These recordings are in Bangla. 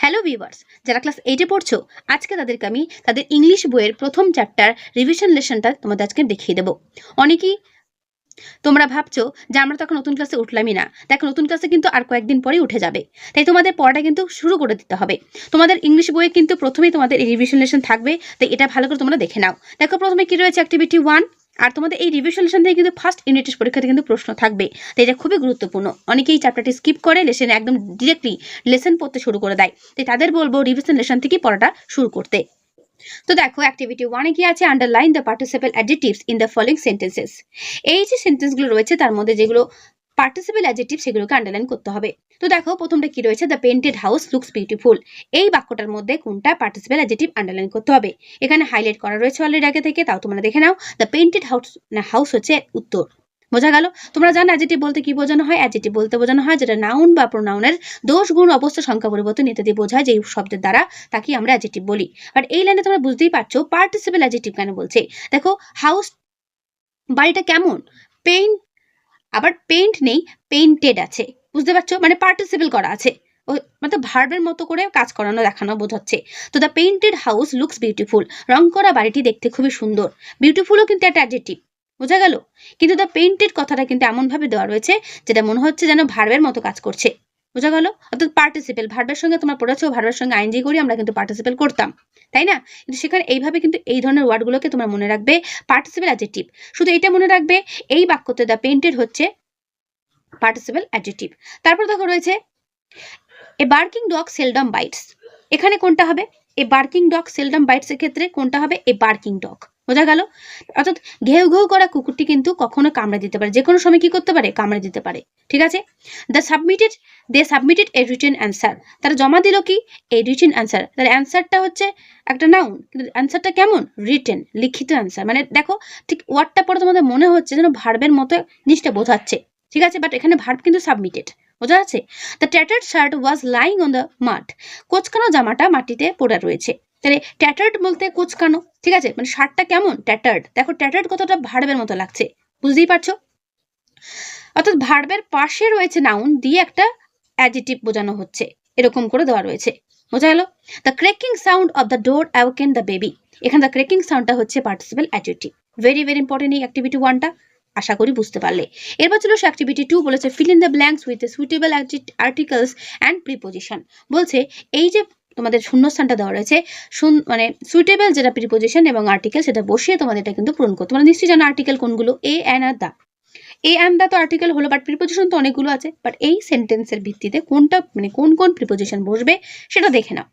হ্যালো ভিউয়ার্স, যারা ক্লাস 8 এ পড়ছো, আজকে তাদেরকে আমি তাদের ইংলিশ বইয়ের প্রথম চ্যাপ্টার রিভিশন লেসনটা তোমাদের আজকে দেখিয়ে দেব। অনেকেই তোমরা ভাবছো যে আমরা তো এখন নতুন ক্লাসে উঠলামই না। দেখো নতুন ক্লাসে কিন্তু আর কয়েকদিন পরেই উঠে যাবে। তাই তোমাদের পড়াটা কিন্তু শুরু করে দিতে হবে। তোমাদের ইংলিশ বইয়ে কিন্তু প্রথমেই তোমাদের এই রিভিশন লেসন থাকবে। তাই এটা ভালো করে তোমরা দেখে নাও। দেখো প্রথমে কি রয়েছে অ্যাক্টিভিটি 1 আর তোমাদের এই রিভিশন লেসন থেকে কিন্তু ফার্স্ট ইউনিট টেস্ট পরীক্ষাতে কিন্তু প্রশ্ন থাকবে। তাই এটা খুবই গুরুত্বপূর্ণ। অনেকেই চ্যাপ্টারটি স্কিপ করে লেসনে একদম ডিরেক্টলি লেসন পড়তে শুরু করে দেয়। তাই তাদের বলবো রিভিশন লেসন থেকে পড়াটা শুরু করতে। তো দেখো অ্যাক্টিভিটি 1 এ কি আছে, underline the participle adjectives in the following sentences. এই যে সেন্টেন্সগুলো রয়েছে তার মধ্যে যেগুলো পার্টিসিপল অ্যাডজেক্টিভ সেগুলোকে আন্ডারলাইন করতে হবে। তো দেখো প্রথমটা কি রয়েছে, the painted house looks beautiful. এই বাক্যটার মধ্যে কোনটা পার্টিসিপল অ্যাডজেক্টিভ আন্ডারলাইন করতে হবে। এখানে হাইলাইট করা রয়েছে অলরেডি আগে থেকে, তাও তোমরা দেখে নাও। দ্য পেইন্টেড হাউস, না হাউস হচ্ছে উত্তর। বোঝা গেল? তোমরা জানো অ্যাডজেক্টিভ বলতে কি বোঝানো হয়? অ্যাডজেক্টিভ বলতে বোঝানো হয় যেটা নাউন বা প্রোনাউনের দোষ গুণ অবস্থা সংখ্যা পরিবর্তন ইত্যাদি বোঝায়, যে শব্দের দ্বারা তাকে আমরা অ্যাডজেক্টিভ বলি। বাট এই লাইনে তোমরা বুঝতেই পারছো পার্টিসিপল অ্যাডজেক্টিভ কেন বলছে। দেখো হাউস, বাড়িটা কেমন, পেইন্ট, আবার পেইন্ট নেই, পেইন্টেড আছে। বুঝতে পারছো? মানে পার্টিসিপল করা আছে, মানে ভার্বের মতো করে কাজ করানো দেখানো বোঝাচ্ছে। তো the painted house looks beautiful, রং করা বাড়িটি দেখতে খুবই সুন্দর। বিউটিফুলও কিন্তু একটা অ্যাডজেক্টিভ। বোঝা গেল? কিন্তু দ্য পেইন্টেড কথাটা কিন্তু এমন ভাবে দেওয়া রয়েছে যেটা মনে হচ্ছে যেন ভার্বের মতো কাজ করছে। বোঝা গেল? অর্থাৎ পার্টিসিপেল, ভার্বের সঙ্গে তোমরা পড়েছো, ভার্বের সঙ্গে আইএনজি করি আমরা কিন্তু পার্টিসিপেল করতাম, তাই না? কিন্তু সেখানে এইভাবে কিন্তু এই ধরনের ওয়ার্ডগুলোকে তোমরা মনে রাখবে পার্টিসিপেল অ্যাডজেক্টিভ। শুধু এটা মনে রাখবে এই বাক্যতে দ্য পেইন্টেড হচ্ছে পার্টিসিপল অ্যাডজেক্টিভ। তারপর দেখো রয়েছে a barking dog seldom bites. এখানে কোনটা হবে? A barking dog seldom bites এর ক্ষেত্রে কোনটা হবে? A barking dog. বোঝা গেল? অর্থাৎ ঘেউ ঘেউ করা কুকুরটি কিন্তু কখনো কামড়ে দিতে পারে, যে কোনো সময় কি করতে পারে? কামড়ে দিতে পারে। ঠিক আছে? দে সাবমিটেড এ রিটেন অ্যান্সার। তারা জমা দিল কি? এ রিটেন অ্যান্সার। তার অ্যান্সারটা হচ্ছে একটা নাউন, কিন্তু অ্যান্সারটা কেমন? রিটেন, লিখিত অ্যান্সার। মানে দেখো ঠিক ওয়ার্ডটা পরে তোমাদের মনে হচ্ছে যেন ভার্বের মতো জিনিসটা বোঝাচ্ছে। ঠিক আছে? বাট এখানে ভার্ব কিন্তু সাবমিটেড। বোঝা যাচ্ছে? The tattered shirt was lying on the mud. কোচকানো জামাটা মাটিতে পড়ে রয়েছে। তাহলে ট্যাটার্ড বলতে কোচকানো। ঠিক আছে? মানে শার্টটা কেমন? ট্যাটার্ড। দেখো ট্যাটার্ড কথাটা ভার্বের মতো লাগছে। বুঝতেই পারছো? অর্থাৎ ভার্বের পাশে রয়েছে নাউন দিয়ে একটা অ্যাডজেক্টিভ বোঝানো হচ্ছে, এরকম করে দেওয়া রয়েছে। বোঝা গেল? The cracking sound of the door awaken the baby. এখানে দ্য ক্র্যাকিং সাউন্ডটা হচ্ছে participle adjective. Very very important এই অ্যাক্টিভিটি 1টা। আশা করি বুঝতে পারলে। এরপর ছিল অ্যাক্টিভিটি 2, বলেছে fill in the blanks with the suitable articles and preposition. বলছে এই যে তোমাদের শূন্যস্থানটা দেওয়া রয়েছে, মানে সুইটেবল যেটা প্রিপোজিশন এবং আর্টিকেল সেটা বসিয়ে তোমাদের এটা কিন্তু পূরণ করতে। তোমরা নিশ্চয়ই জানো আর্টিকেল কোনগুলো, এ and R the. A and দা তো আর্টিকেল হলো, বাট প্রিপোজিশন তো অনেকগুলো আছে। বাট এই সেন্টেন্সের ভিত্তিতে কোনটা, মানে কোন কোন প্রিপোজিশন বসবে সেটা দেখে নাও।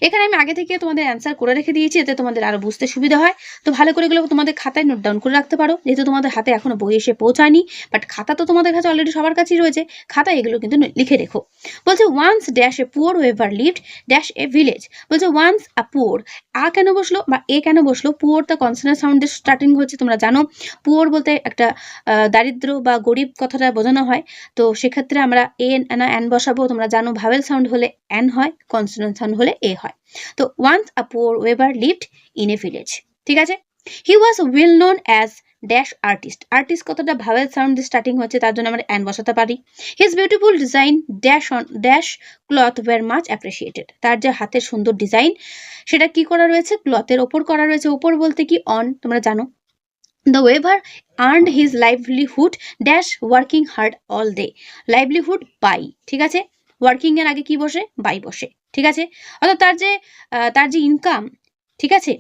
এখানে আমি আগে থেকে তোমাদের অ্যান্সার করে রেখে দিয়েছি, এতে তোমাদের আরো বুঝতে সুবিধা হয়। তো ভালো করে এগুলো তোমাদের খাতায় নোট ডাউন করে রাখতে পারো, যেহেতু তোমাদের হাতে এখনো বই এসে পৌঁছায়নি। বাট খাতা তো তোমাদের কাছে অলরেডি সবার কাছেই রয়েছে, খাতায় এগুলো কিন্তু লিখে রেখো। বলছে once dash a poor weaver lived dash a village. বলছে ওয়ান্স আ পুয়ার, আ কেন বসলো বা এ কেন বসলো? পুয়ার তো কনসোনেন্ট সাউন্ডের স্টার্টিং হচ্ছে, তোমরা জানো পুয়ার বলতে একটা দারিদ্র বা গরিব কথাটা বোঝানো হয়। তো সেক্ষেত্রে আমরা এ না অ্যান বসাবো। তোমরা জানো ভাওয়েল সাউন্ড হলে অ্যান হয়, কনসোনেন্ট সাউন্ড হলে এ হয়। তো once a poor weaver lived in a village. ঠিক আছে? He was well known as dash artist. Artist কথাটা ভাওয়েল সাউন্ড দিয়ে স্টার্টিং হচ্ছে, তার জন্য আমরা অ্যান বসাতে পারি। His beautiful design dash on dash cloth were much appreciated. তার যে হাতের সুন্দর ডিজাইন সেটা কি করা রয়েছে? ক্লথের ওপর করা রয়েছে। ওপর বলতে কি? অন, তোমরা জানো। The weaver earned his livelihood dash working hard all day. livelihood by, ঠিক আছে? ওয়ার্কিং এর আগে কি বসে? বাই বসে। ঠিক আছে? অর্থাৎ তার যে ইনকাম, ঠিক আছে,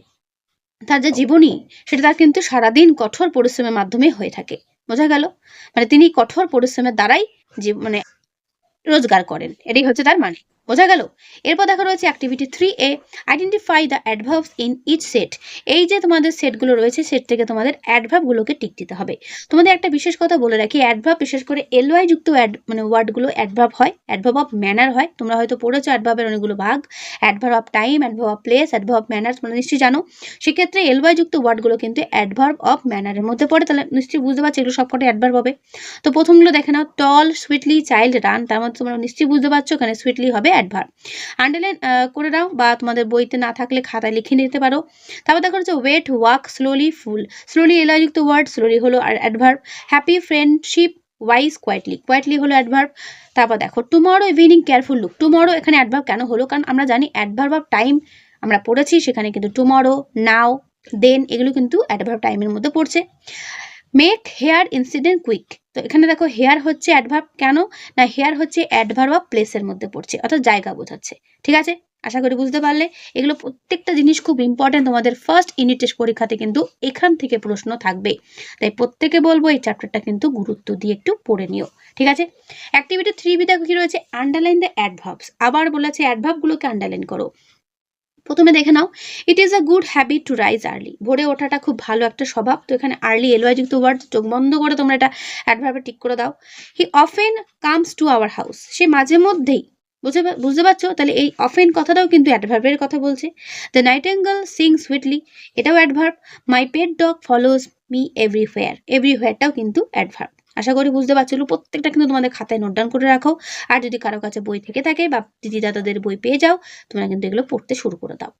তার যে জীবনী সেটা তার কিন্তু সারাদিন কঠোর পরিশ্রমের মাধ্যমে হয়ে থাকে। বোঝা গেল? মানে তিনি কঠোর পরিশ্রমের দ্বারাই মানে রোজগার করেন, এটাই হচ্ছে তার মানে। বোঝা গেল? এরপর দেখা রয়েছে activity 3A, identify the adverbs in each set. এই যে তোমাদের সেটগুলো রয়েছে, সেট থেকে তোমাদের অ্যাডভার্বগুলোকে টিক দিতে হবে। তোমাদের একটা বিশেষ কথা বলে রাখি, অ্যাডভার্ব বিশেষ করে এলওয়াই যুক্ত মানে ওয়ার্ডগুলো অ্যাডভার্ব হয়, অ্যাডভার্ব অফ ম্যানার হয়। তোমরা হয়তো পড়েছো অ্যাডভার্বের অনেকগুলো ভাগ, adverb of time, adverb of place, adverb of manner, তোমরা নিশ্চয়ই জানো। সেক্ষেত্রে এলওয়াই যুক্ত ওয়ার্ডগুলো কিন্তু অ্যাডভার্ব অফ ম্যানারের মধ্যে পড়ে, তাহলে নিশ্চয়ই বুঝতে পারছো এগুলো সবকটা অ্যাডভার্ব হবে। তো প্রথমগুলো দেখে নাও, টল, সুইটলি, চাইল্ড, রান। তার মধ্যে তোমরা নিশ্চয়ই বুঝতে পারছো এখানে সুইটলি হবে অ্যাডভার্ব। আন্ডারলাইন করে নাও, বা তোমাদের বইতে না থাকলে খাতায় লিখে নিতে পারো। তারপর দেখো হচ্ছে wet, walk, slowly, full. Slowly L Y যুক্ত ওয়ার্ড, স্লোলি হলো আর adverb. Happy, friendship, wise quietly, quietly হলো অ্যাডভার্ব। তারপর দেখো tomorrow evening careful look, tomorrow এখানে অ্যাডভার্ব কেন হলো, কারণ আমরা জানি অ্যাডভার্ব অফ টাইম আমরা পড়েছি, সেখানে কিন্তু টুমরো, নাও, দেন এগুলো কিন্তু অ্যাডভার্ব টাইমের মধ্যে পড়ছে। মেক হেয়ার ইনসিডেন্ট কুইক, তো এখানে দেখো হেয়ার হচ্ছে অ্যাডভার্ব, কেন না হেয়ার হচ্ছে অ্যাডভার্ব অফ প্লেসের মধ্যে পড়ছে, অর্থাৎ জায়গা বোঝাচ্ছে। ঠিক আছে, আশা করি বুঝতে পারলে। এগুলো প্রত্যেকটা জিনিস খুব ইম্পর্টেন্ট, তোমাদের ফার্স্ট ইউনিট টেস্ট পরীক্ষাতে কিন্তু এখান থেকে প্রশ্ন থাকবে, তাই প্রত্যেকে বলবো এই চ্যাপ্টারটা কিন্তু গুরুত্ব দিয়ে একটু পড়ে নিও। ঠিক আছে, অ্যাক্টিভিটি 3B দেখো কি রয়েছে, আন্ডারলাইন দ্য অ্যাডভার্বস, আবার বলেছে অ্যাডভার্বগুলোকে আন্ডারলাইন করো। প্রথমে দেখে নাও, it is a good habit to rise early, ভোরে ওঠাটা খুব ভালো একটা স্বভাব। তো এখানে আর্লি এলওয়াই যুক্ত ওয়ার্ড, চোখ বন্ধ করে তোমরা এটা অ্যাডভার্বে টিক করে দাও। He often comes to our house, সে মাঝে মধ্যেই, বুঝতে পারছো, তাহলে এই অফেন কথাটাও কিন্তু অ্যাডভার্বের কথা বলছে। দ্য নাইটেঙ্গেল সিং সুইটলি, এটাও adverb. My pet dog follows me everywhere, এভরিহোয়ারটাও কিন্তু অ্যাডভার্ব। আশা করি বুঝতে পারছিল, প্রত্যেকটা কিন্তু তোমাদের খাতায় নোট ডাউন করে রাখো। আর যদি কারো কাছে বই থেকে থাকে বা দিদি দাদাদের বই পেয়ে যাও, তোমরা কিন্তু এগুলো পড়তে শুরু করে দাও।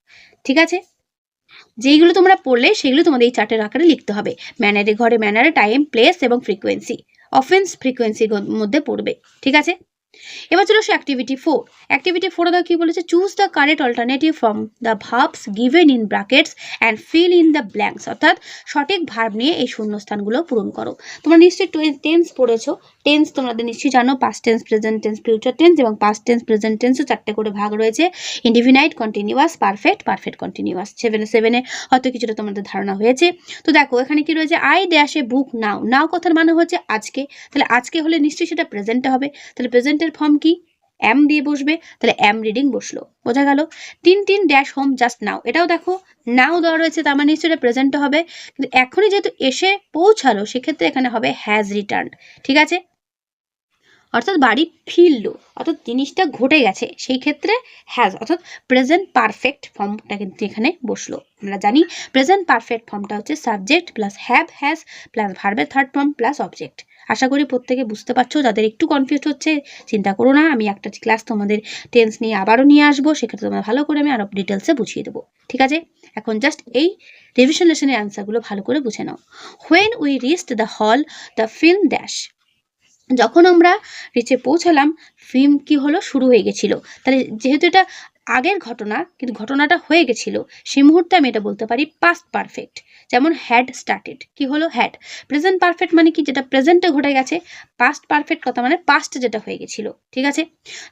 ঠিক আছে, যেইগুলো তোমরা পড়লে সেগুলো তোমাদের এই চার্টের আকারে লিখতে হবে। ম্যানারে ঘরে ম্যানারে, টাইম, প্লেস এবং ফ্রিকোয়েন্সি, অফেন্স ফ্রিকোয়েন্সির মধ্যে পড়বে। ঠিক আছে, এবার চলো অ্যাক্টিভিটি 4। অ্যাক্টিভিটি 4 দা কি বলেছে, choose the correct alternative from the verbs given in brackets and feel in the blanks, অর্থাৎ সঠিক ভার্ব নিয়ে এই শূন্যস্থানগুলো পূরণ করো। তোমরা নিশ্চয়ই টেন্স পড়েছো, টেন্স তোমাদের নিশ্চয়ই জানো, past tense, present tense, future tense এবং পাস্ট টেন্স প্রেজেন্ট টেন্সও 4টে করে ভাগ রয়েছে, indefinite, continuous, perfect, perfect continuous. 7 হয়তো কিছুটা তোমাদের ধারণা হয়েছে। তো দেখো এখানে কি রয়েছে, আই ড্যাশ এ বুক নাও, নাও কথার মানে হচ্ছে আজকে, তাহলে আজকে হলে নিশ্চয়ই সেটা প্রেজেন্টে হবে, তাহলে প্রেজেন্টের ফর্ম কি, এম দিয়ে বসবে, তাহলে এম রিডিং বসলো, বোঝা গেল। Tin dash home just now, এটাও দেখো নাও দেওয়া রয়েছে, তার মানে নিশ্চয়ই প্রেজেন্টে হবে, কিন্তু এখনই যেহেতু এসে পৌঁছালো সেক্ষেত্রে এখানে হবে হ্যাজ রিটার্ন। ঠিক আছে, অর্থাৎ বাড়ি ফিরলো, অর্থাৎ জিনিসটা ঘটে গেছে, সেই ক্ষেত্রে হ্যাজ, অর্থাৎ প্রেজেন্ট পারফেক্ট ফর্মটা কিন্তু এখানে বসলো। আমরা জানি প্রেজেন্ট পারফেক্ট ফর্মটা হচ্ছে subject plus have has plus ভার্বের থার্ড ফর্ম প্লাস অবজেক্ট। আশা করি প্রত্যেকে বুঝতে পারছো, যাদের একটু কনফিউজ হচ্ছে চিন্তা করো না, আমি একটা ক্লাস তোমাদের টেন্স নিয়ে আবারও নিয়ে আসবো, সেক্ষেত্রে তোমরা ভালো করে আমি আরো ডিটেলসে বুঝিয়ে দেবো। ঠিক আছে, এখন জাস্ট এই রিভিশন লেসনের অ্যান্সারগুলো ভালো করে বুঝে নাও। When we reached the hall the film dash, যখন আমরা রিচে পৌঁছালাম ফিল্ম কি হলো, শুরু হয়ে গেছিল, তাহলে যেহেতু এটা আগের ঘটনা কিন্তু ঘটনাটা হয়ে গেছিল, সেই মুহূর্তে আমি এটা বলতে পারি পাস্ট পারফেক্ট। যেমন হ্যাড স্টার্টেড, কি হলো হ্যাড। প্রেজেন্ট পারফেক্ট মানে কি, যেটা প্রেজেন্টে ঘটে গেছে। পাস্ট পারফেক্ট কথা মানে পাস্টে যেটা হয়ে গেছিল। ঠিক আছে,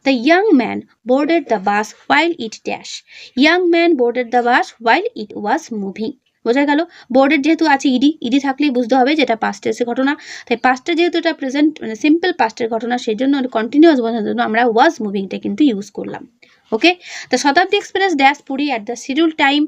the young man boarded the bus while it dash, young man boarded the bus while it was moving, বোঝা গেল। বোর্ডের যেহেতু আছে ইডি থাকলেই বুঝতে হবে যেটা পাস্ট টেন্সের ঘটনা, তাই পাস্টে যেহেতু এটা প্রেজেন্ট মানে সিম্পল পাস্টের ঘটনা, সেই জন্য কন্টিনিউয়াস বোঝানোর জন্য আমরা ওয়াজ মুভিংটা কিন্তু ইউজ করলাম। Okay, the Shatabdi express dash Puri at the schedule time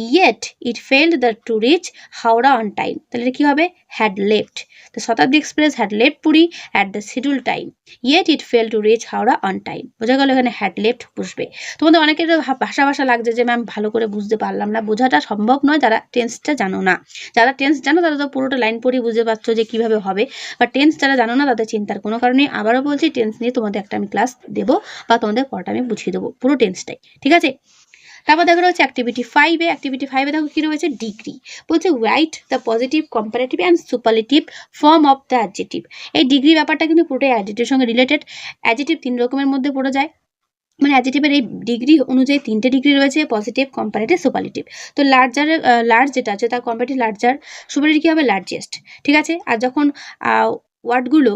yet it failed the to reach Howrah on time, তাহলে এটা কি হবে, had left. The Shatabdi express had left Puri at the schedule time yet it fail to reach Howrah on time, বোঝা গেল এখানে হ্যাড লেফট বসবে। তোমাদের অনেকের ভাষা লাগছে যে ম্যাম ভালো করে বুঝতে পারলাম না, বোঝাটা সম্ভব নয় যারা টেন্সটা জানো না। যারা টেন্স জানো তারা তো পুরোটা লাইন পড়ে বুঝতে পারছো যে কিভাবে হবে, বা টেন্স যারা জানো না তাদের চিন্তার কোনো কারণে। আবারও বলছি, টেন্স নিয়ে তোমাদের একটা আমি ক্লাস দেবো বা তোমাদের পড়াটা আমি বুঝিয়ে দেবো পুরো টেন্সটাই। ঠিক আছে, তারপর দেখা রয়েছে অ্যাক্টিভিটি 5-এ। অ্যাক্টিভিটি 5-এ দেখো কি রয়েছে, ডিগ্রি বলছে write the positive, comparative and superlative form of the adjective. এই ডিগ্রি ব্যাপারটা কিন্তু পুরোটাই অ্যাডজেক্টিভের সঙ্গে রিলেটেড। অ্যাডজেক্টিভ 3 রকমের মধ্যে পড়ে যায়, মানে অ্যাডজেক্টিভের এই ডিগ্রি অনুযায়ী 3টে ডিগ্রি রয়েছে, পজিটিভ, কম্পারেটিভ, সুপারলেটিভ। তো লার্জ যেটা আছে তার কম্পারেটিভ লার্জার, সুপারলেটিভ কি হবে, লার্জেস্ট। ঠিক আছে, আর যখন ওয়ার্ডগুলো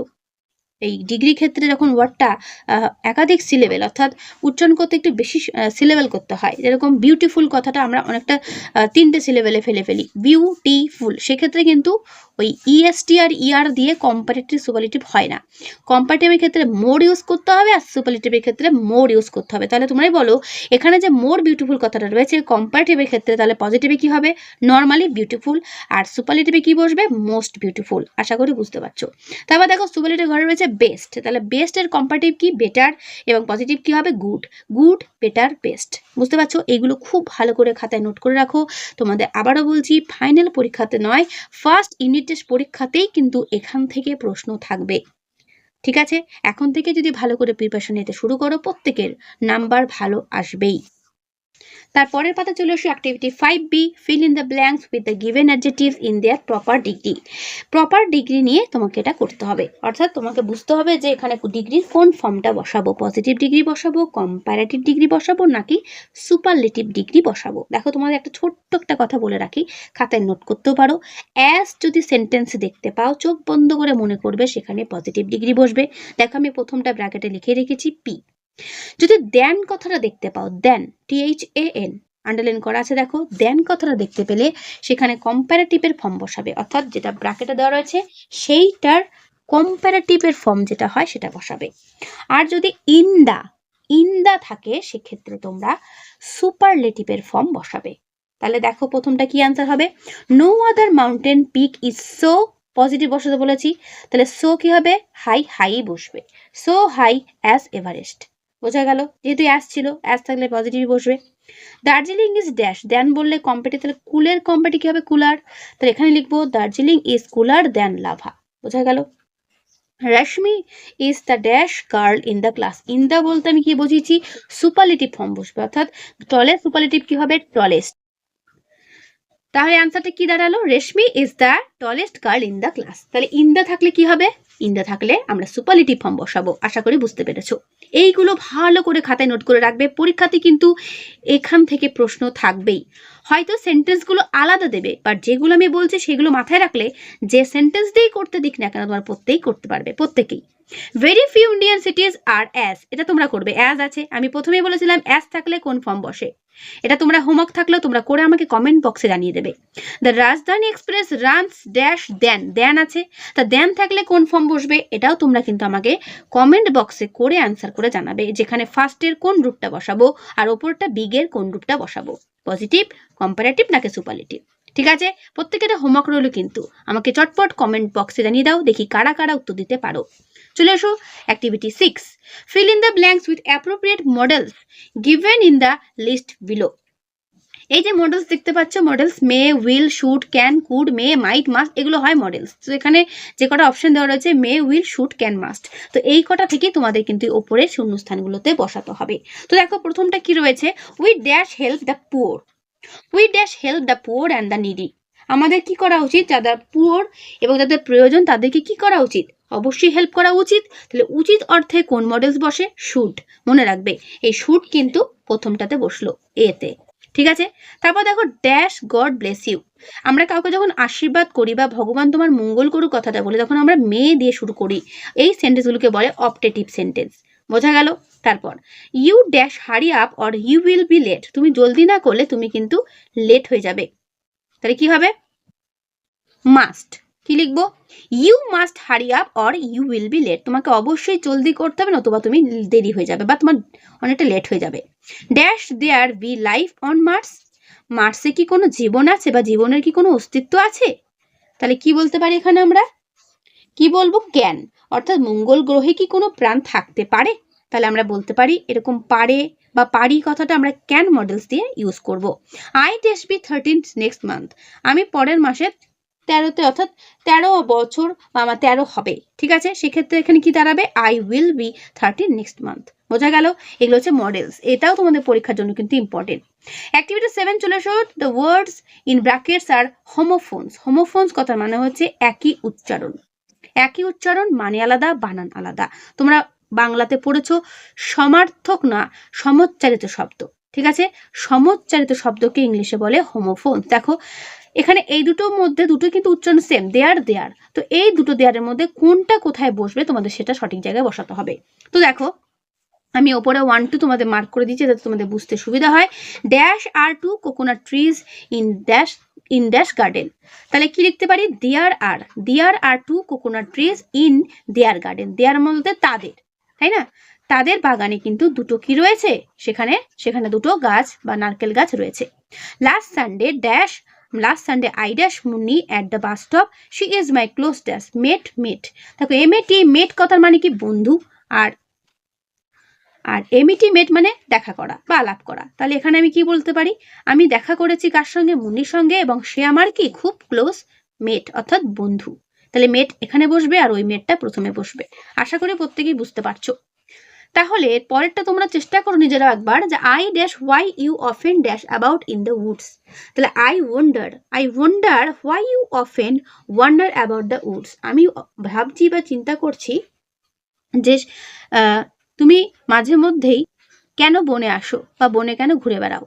এই ডিগ্রি ক্ষেত্রে যখন ওয়ার্ডটা একাধিক সিলেবেল অর্থাৎ উচ্চারণ করতে একটু বেশি সিলেবেল করতে হয়, যেরকম বিউটিফুল কথাটা আমরা অনেকটা 3টে সিলেবেলে ফেলি, বিউটিফুল, সেক্ষেত্রে কিন্তু ওই ইএসটি আর ইআর দিয়ে কম্পারেটিভ সুপারলেটিভ হয় না। কম্পারেটিভের ক্ষেত্রে মোর ইউজ করতে হবে আর সুপারলেটিভের ক্ষেত্রে মোর ইউজ করতে হবে। তাহলে তোমরাই বলো এখানে যে মোর বিউটিফুল কথাটা রয়েছে কম্পারেটিভের ক্ষেত্রে, তাহলে পজিটিভে কি হবে, নর্মালি বিউটিফুল, আর সুপারলেটিভে কি বসবে, মোস্ট বিউটিফুল। আশা করি বুঝতে পারছো। তারপর দেখো সুপারলেটিভ ঘরে রয়েছে বেস্ট, তাহলে বেস্টের কম্পারেটিভ কি, বেটার, এবং পজিটিভ কি হবে, গুড। গুড, বেটার, বেস্ট, বুঝতে পারছো। এইগুলো খুব ভালো করে খাতায় নোট করে রাখো। তোমাদের আবারও বলছি, ফাইনাল পরীক্ষাতে নয়, ফার্স্ট ইউনিট টেস্ট পরীক্ষাতেই কিন্তু এখান থেকে প্রশ্ন থাকবে। ঠিক আছে, এখন থেকে যদি ভালো করে প্রিপারেশন নিতে শুরু করো, প্রত্যেকের নাম্বার ভালো আসবেই। তারপরের পাতা চলে আসো activity 5B, feel in the blanks with the given adjectives in their proper degree. Proper degree নিয়ে তোমাকে এটা করতে হবে, অর্থাৎ তোমাকে বুঝতে হবে যে এখানে ডিগ্রির কোন ফর্মটা বসাবো, পজিটিভ ডিগ্রি বসাবো, কম্পারেটিভ ডিগ্রি বসাবো, নাকি সুপারলেটিভ ডিগ্রি বসাবো। দেখো তোমাদের একটা ছোট্ট একটা কথা বলে রাখি, খাতায় নোট করতেও পারো। অ্যাজ যদি সেন্টেন্স দেখতে পাও, চোখ বন্ধ করে মনে করবে সেখানে পজিটিভ ডিগ্রি বসবে। দেখো আমি প্রথমটা ব্র্যাকেটে লিখে রেখেছি পি। যদি দেন কথাটা দেখতে পাও, দেন THAN আন্ডারলাইন করা আছে, দেখো দেন কথাটা দেখতে পেলে সেখানে কম্পারেটিভের ফর্ম বসাবে, অর্থাৎ যেটা ব্র্যাকেটে দেওয়া রয়েছে সেইটার কম্পারেটিভের ফর্ম যেটা হয় সেটা বসাবে। আর যদি ইন দা থাকে সেক্ষেত্রে তোমরা সুপারলেটিভের ফর্ম বসাবে। তাহলে দেখো প্রথমটা কি আনসার হবে, no other mountain peak is so, positive বসাতে বলেছি, তাহলে সো কি হবে, হাই বসবে, সো হাই অ্যাজ এভারেস্ট। বোঝা গেল, যেহেতু অ্যাস ছিল, অ্যাস থাকলে পজিটিভ বসবে। দার্জিলিং ইজ ড্যাশ, দেন বললে কম্পিটিভ, তাহলে কুলের কম্পিটিভ কি হবে, কুলার, তাহলে এখানে লিখবো Darjeeling is cooler than Lava. বোঝা গেল। Rashmi is the dash girl in the class, in the বলতে আমি কি বুঝিয়েছি, সুপারলেটিভ ফর্ম বসবে, অর্থাৎ টলেস্ট সুপারলেটিভ কি হবে, টলেস্ট। তাহলে আনসারটা কি দাঁড়ালো, Reshmi is the tallest girl in the class. তাহলে ইন দ্য থাকলে কি হবে, ইন দ্য থাকলে আমরা সুপারলেটিভ ফর্ম বসাবো। আশা করি বুঝতে পেরেছো। এইগুলো ভালো করে খাতায় নোট করে রাখবে, পরীক্ষাতে কিন্তু এখান থেকে প্রশ্ন থাকবেই। হয়তো সেন্টেন্সগুলো আলাদা দেবে, বাট যেগুলো আমি বলছি সেগুলো মাথায় রাখলে যে সেন্টেন্স দিয়েই করতে দিক না কেন তোমার প্রত্যেকেই করতে পারবে, প্রত্যেকেই। ভেরি ফিউ ইন্ডিয়ান সিটিজ আর অ্যাজ, এটা তোমরা করবে, অ্যাজ আছে, আমি প্রথমেই বলেছিলাম অ্যাজ থাকলে কোন ফর্ম বসে, এটা তোমরা হোমওয়ার্ক থাকলেও তোমরা করে আমাকে কমেন্ট বক্সে জানিয়ে দেবে। দ্য রাজধানী এক্সপ্রেস রানস ড্যাশ দেন আছে, তা দেন থাকলে কোন ফর্ম বসবে এটাও তোমরা কিন্তু আমাকে কমেন্ট বক্সে করে অ্যান্সার করে জানাবে, যেখানে ফার্স্টের কোন রূপটা বসাবো আর ওপরটা বিগের কোন রূপটা বসাবো, পজিটিভ, কম্পারেটিভ নাকি সুপারলেটিভ। ঠিক আছে, প্রত্যেকের হোমওয়ার্ক রইল, কিন্তু আমাকে চটপট কমেন্ট বক্সে জানিয়ে দাও, দেখি কারা কারা উত্তর দিতে পারো। চলে এসো activity 6, fill in the blanks with appropriate modals given in the list below. এই যে মডেলস দেখতে পাচ্ছ, modals may, will, should, can, could, may, might, must, এগুলো হয় মডেলস। তো এখানে যে কটা অপশন দেওয়া রয়েছে মে, উইল, শুড, ক্যান, মাস্ট, তো এই কটা থেকে তোমাদের কিন্তু ওপরের শূন্যস্থানগুলোতে বসাতে হবে। তো দেখো প্রথমটা কি রয়েছে, we dash help the poor, we dash help the poor and the needy. আমাদের কি করা উচিত, যাদের পুয়ার এবং যাদের প্রয়োজন তাদেরকে কি করা উচিত, অবশ্যই হেল্প করা উচিত। তাহলে উচিত অর্থে কোন মডেলস বসে, শুড। মনে রাখবে এই শুড কিন্তু প্রথমটাতে বসলো, এতে। ঠিক আছে, তারপর দেখো ড্যাশ গড ব্লেস ইউ। আমরা কাউকে যখন আশীর্বাদ করি বা ভগবান তোমার মঙ্গল করুক কথাটা বলি, তখন আমরা মে দিয়ে শুরু করি। এই সেন্টেন্সগুলোকে বলে অপটেটিভ সেন্টেন্স। বোঝা গেল। তারপর you dash hurry up or you will be late, তুমি জলদি না করলে তুমি কিন্তু লেট হয়ে যাবে। তাহলে কি হবে, মাস্ট। কি লিখবো, you must hurry up or you will be late, তোমাকে অবশ্যই জলদি করতে হবে, নতুবা তুমি দেরি হয়ে যাবে বা তোমার অনেকটা লেট হয়ে যাবে। Dash there be life on Mars, মার্সে কি কোনো জীবন আছে বা জীবনের কি কোনো অস্তিত্ব আছে। তাহলে কি বলতে পারি এখানে আমরা, কি বলবো, ক্যান, অর্থাৎ মঙ্গল গ্রহে কি কোনো প্রাণ থাকতে পারে। তাহলে আমরা বলতে পারি এরকম পারে বা পারি কথাটা আমরা ক্যান মডেলস দিয়ে ইউজ করব। I dash be 13 next month, আমি পরের মাসে 13তে, অর্থাৎ 13 বছর বা আমার 13 হবে। ঠিক আছে, সেক্ষেত্রে এখানে কি দাঁড়াবে, I will be 13 next month. বোঝা গেল, এগুলো হচ্ছে মডেলস, এটাও তোমাদের পরীক্ষার জন্য কিন্তু ইম্পর্টেন্ট। অ্যাক্টিভিটি 7 চলে আসো, the words in brackets are homophones. Homophones কথার মানে হচ্ছে একই উচ্চারণ, একই উচ্চারণ মানে আলাদা, বানান আলাদা। তোমরা বাংলাতে পড়েছো সমার্থক না সমোচ্চারিত শব্দ। ঠিক আছে, সমোচ্চারিত শব্দকে ইংলিশে বলে হোমোফোনস। দেখো এখানে এই দুটোর মধ্যে দুটো কিন্তু উচ্চারণ সেম, দেয়ার। তো এই দুটো দেয়ারের মধ্যে কোনটা কোথায় বসবে তোমাদের সেটা সঠিক জায়গায় বসাতে হবে। তো দেখো আমি ওপরে 1 2 তোমাদের মার্ক করে দিচ্ছি যাতে তোমাদের বুঝতে সুবিধা হয়। Dash are 2 coconut trees in dash garden, তাহলে কি লিখতে পারি, there are 2 coconut trees in their garden. Their মধ্যে তাদের, তাই না, তাদের বাগানে কিন্তু দুটো কি রয়েছে, সেখানে দুটো গাছ বা নারকেল গাছ রয়েছে। Last Sunday I dash Munni at the bus stop, she is my close dash mate. দেখো এমএটি মেট কথার মানে কি বন্ধু, আর এমিটি মেট মানে দেখা করা বা আলাপ করা। তাহলে এখানে আমি কি বলতে পারি, আমি দেখা করেছি কার সঙ্গে, মুন্নির সঙ্গে, এবং সে আমার কি খুব ক্লোজ মেট অর্থাৎ বন্ধু। তাহলে মেট এখানে বসবে আর ওই মেটটা প্রথমে বসবে। আশা করি প্রত্যেকেই বুঝতে পারছো। তাহলে পরেরটা তোমরা চেষ্টা করো নিজেরা একবার, যে I dash why you often dash about in the woods. তাহলে I wonder why you often wander about the woods. আমি ভাবছি বা চিন্তা করছি যে তুমি মাঝে মধ্যেই কেন বনে আসো বা বনে কেন ঘুরে বেড়াও।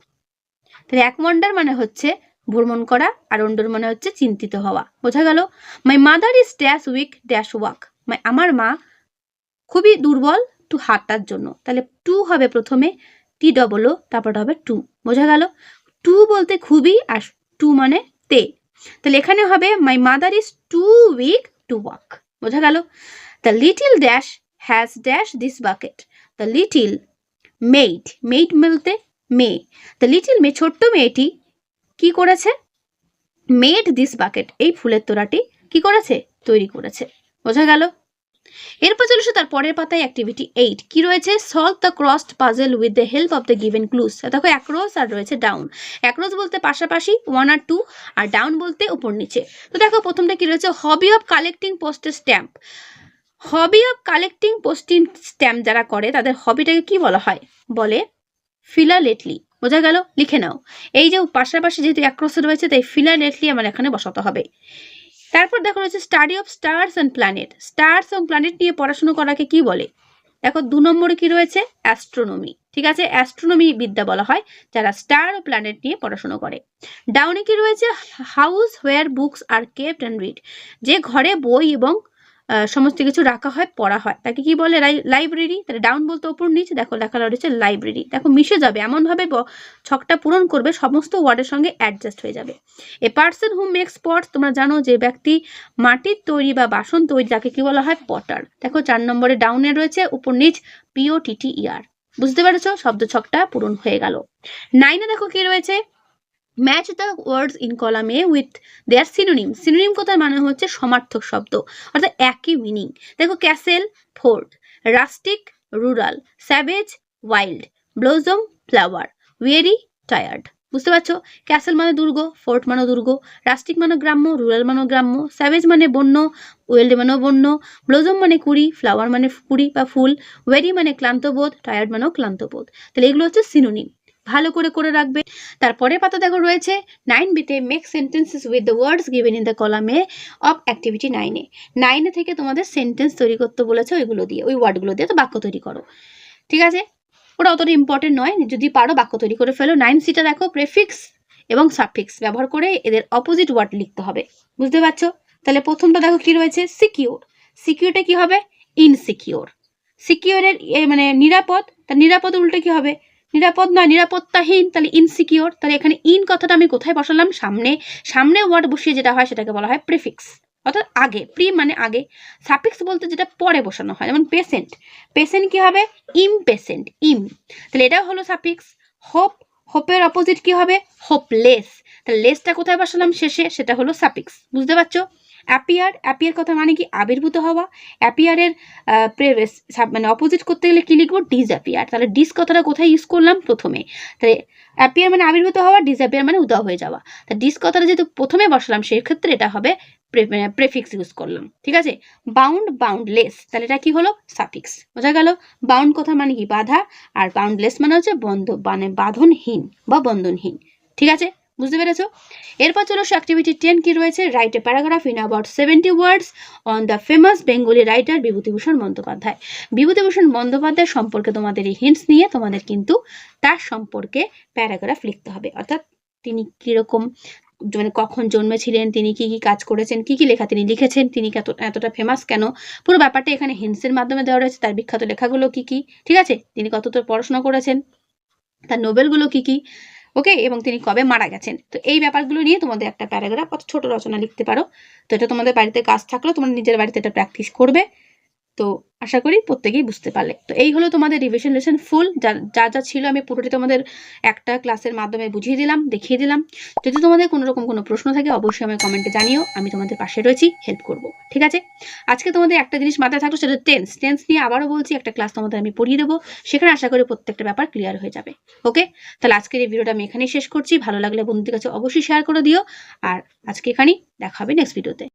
তাহলে এক ওয়ান্ডার মানে হচ্ছে ভ্রমণ করা, আর ওয়ান্ডার মানে হচ্ছে চিন্তিত হওয়া। বোঝা গেল? My mother is dash weak dash walk. আমার মা খুবই দুর্বল টু হাঁটার জন্য। তাহলে টু হবে প্রথমে, টি ডবল ও, তারপর হবে টু। বোঝা গেল? টু বলতে খুবই, আর টু মানে তে। তাহলে এখানে হবে my mother is too weak to walk. বোঝা গেল? The little dash has dash this bucket. The little maid বলতে মেয়ে। দ্য লিটিল মেয়ে, ছোট্ট মেয়েটি কি করেছে? মেড দিস বাকেট, এই ফুলের তোড়াটি কি করেছে? তৈরি করেছে। বোঝা গেল? এরপর চলে তার পরের পাতায় অ্যাক্টিভিটি 8 কি রয়েছে? Solve the crossed puzzle with the help of the given clues. দেখো অ্যাক্রস আর রয়েছে ডাউন। অ্যাক্রস বলতে পাশাপাশি 1 আর 2, আর ডাউন বলতে উপর নিচে। তো দেখো প্রথমটা কি রয়েছে? Hobby of collecting postage stamp. Hobby of collecting posting stamp যারা করে তাদের হবিটাকে কি বলা হয়? বলে ফিলালেটলি। বোঝা গেল? লিখে নাও। এই যে পাশাপাশি যেহেতু অ্যাক্রসে রয়েছে তাই ফিলালেটলি আমার এখানে বসাতে হবে। তারপর দেখো রয়েছে study of stars and planet. Stars এবং প্ল্যানেট নিয়ে পড়াশোনা করাকে কি বলে? দেখো 2 নম্বরে কি রয়েছে? অ্যাস্ট্রোনমি। ঠিক আছে, অ্যাস্ট্রোনমি বিদ্যা বলা হয় যারা স্টার ও প্ল্যানেট নিয়ে পড়াশোনা করে। ডাউনে কি রয়েছে? House where books are kept and read. যে ঘরে বই এবং সমস্ত কিছু রাখা হয়, পড়া হয়, তাকে কি বলে? লাইব্রেরি। তাহলে ডাউন বলতে ওপর নিচ, দেখো লেখা রয়েছে লাইব্রেরি। দেখো মিশে যাবে, এমনভাবে ছকটা পূরণ করবে সমস্ত ওয়ার্ডের সঙ্গে অ্যাডজাস্ট হয়ে যাবে। A person who makes pots, তোমরা জানো যে ব্যক্তি মাটির তৈরি বা বাসন তৈরি তাকে কি বলা হয়? পটার। দেখো 4 নম্বরে ডাউনে রয়েছে উপর নিচ POTTER। বুঝতে পেরেছো? শব্দ ছকটা পূরণ হয়ে গেল। 9-এ দেখো কি রয়েছে? Match the words in column A with their synonym. Synonym কথার মানে হচ্ছে সমার্থক শব্দ, অর্থাৎ একই মিনিং। দেখো castle fort, rustic rural, savage wild, blossom flower, weary tired. বুঝতে পারছো? ক্যাসেল মানে দুর্গ, ফোর্ট মানে দুর্গ, রাস্টিক মানে গ্রাম্য, রুরাল মানে গ্রাম্য, স্যাভেজ মানে বন্য, ওয়েল্ড মানে বন্য, ব্লজম মানে কুড়ি, ফ্লাওয়ার মানে কুড়ি বা ফুল, ওয়েরি মানে ক্লান্তবোধ, টায়ার্ড মানেও ক্লান্তবোধ। তাহলে এগুলো হচ্ছে সিনোনিম, ভালো করে রাখবে। তারপরে পাতা দেখো রয়েছে 9বিতে make sentences with the words given in the column A of activity 9-এ। 9-এ থেকে তোমাদের সেন্টেন্স তৈরি করতে বলেছে, ওইগুলো দিয়ে, ওই ওয়ার্ডগুলো দিয়ে তো বাক্য তৈরি করো। ঠিক আছে, ওটা অতটা ইম্পর্টেন্ট নয়, যদি পারো বাক্য তৈরি করে ফেলো। 9সিটা দেখো প্রেফিক্স এবং সাফিক্স ব্যবহার করে এদের অপোজিট ওয়ার্ড লিখতে হবে। বুঝতে পারছো? তাহলে প্রথমটা দেখো কি রয়েছে? সিকিউর। সিকিউরটা কি হবে? ইনসিকিউর। সিকিউরের মানে নিরাপদ, তার নিরাপদ উল্টে কি হবে? নিরাপদ নয়, নিরাপত্তাহীন, তাহলে ইনসিকিউর। তাহলে এখানে ইন কথাটা আমি কোথায় বসালাম? সামনে ওয়ার্ড বসিয়ে যেটা হয় সেটাকে বলা হয় প্রিফিক্স, অর্থাৎ আগে। প্রি মানে আগে, সাফিক্স বলতে যেটা পরে বসানো হয়, যেমন পেশেন্ট। পেশেন্ট কি হবে? ইমপেশেন্ট, ইম। তাহলে এটা হলো সাফিক্স। হোপের অপোজিট কি হবে? হোপলেস। তাহলে লেসটা কোথায় বসালাম? শেষে, সেটা হলো সাফিক্স। বুঝতে পারছো? অ্যাপিয়ার কথা মানে কি? আবির্ভূত হওয়া। অ্যাপিয়ারের মানে অপোজিট করতে গেলে কি লিখবো? ডিসঅ্যাপিয়ার। তাহলে ডিস কথাটা কোথায় ইউজ করলাম? প্রথমে। তাহলে অ্যাপিয়ার মানে আবির্ভূত হওয়া, ডিসঅ্যাপিয়ার মানে উধাও হয়ে যাওয়া। তা ডিস কথাটা যেহেতু প্রথমে বসালাম সেই ক্ষেত্রে এটা হবে প্রেফিক্স ইউজ করলাম। ঠিক আছে? বাউন্ডলেস, তাহলে এটা কি হলো? সাফিক্স। বোঝা গেল? বাউন্ড কথা মানে কি? বাধা, আর বাউন্ডলেস মানে হচ্ছে মানে বাঁধনহীন বা বন্ধনহীন। ঠিক আছে? বুঝতে পেরেছো? এরপর চলো অ্যাক্টিভিটি 10 কি রয়েছে? Write a paragraph in about 70 words on the famous Bengali writer Bibhutibhushan Bandyopadhyay. Bibhutibhushan Bandyopadhyay সম্পর্কে তোমাদের এই হিন্টস নিয়ে তোমাদের কিন্তু তার সম্পর্কে প্যারাগ্রাফ লিখতে হবে, অর্থাৎ তিনি কিরকম, মানে কখন জন্মেছিলেন, তিনি কি কি কাজ করেছেন, কি কি লেখা তিনি লিখেছেন, তিনি এতটা ফেমাস কেন, পুরো ব্যাপারটা এখানে হিন্টসের মাধ্যমে দেওয়া রয়েছে। তার বিখ্যাত লেখাগুলো কি কি, ঠিক আছে, তিনি কতদূর পড়াশোনা করেছেন, তার নোবেলগুলো কি কি, ওকে, এবং তিনি কবে মারা গেছেন। তো এই ব্যাপারগুলো নিয়ে তোমাদের একটা প্যারাগ্রাফ অত ছোট রচনা লিখতে পারো। তো এটা তোমাদের বাড়িতে কাজ থাকলেও তোমরা নিজের বাড়িতে এটা প্র্যাকটিস করবে। তো আশা করি প্রত্যেকেই বুঝতে পারলে। তো এই হলো তোমাদের রিভিশন লেসন ফুল, যা ছিল আমি পুরোটি তোমাদের একটা ক্লাসের মাধ্যমে বুঝিয়ে দিলাম, দেখিয়ে দিলাম। যদি তোমাদের কোনো রকম কোনো প্রশ্ন থাকে অবশ্যই আমার কমেন্টে জানিও, আমি তোমাদের পাশে রয়েছি, হেল্প করব। ঠিক আছে? আজকে তোমাদের একটা জিনিস মাথায় থাকলো, সেটা টেন্স নিয়ে আবারও বলছি, একটা ক্লাস তোমাদের আমি পড়িয়ে দেবো, সেখানে আশা করি প্রত্যেকটা ব্যাপার ক্লিয়ার হয়ে যাবে। ওকে, তাহলে আজকের এই ভিডিওটা আমি এখানেই শেষ করছি। ভালো লাগলে বন্ধুদের কাছে অবশ্যই শেয়ার করে দিও, আর আজকে এখানেই দেখা হবে নেক্সট ভিডিওতে।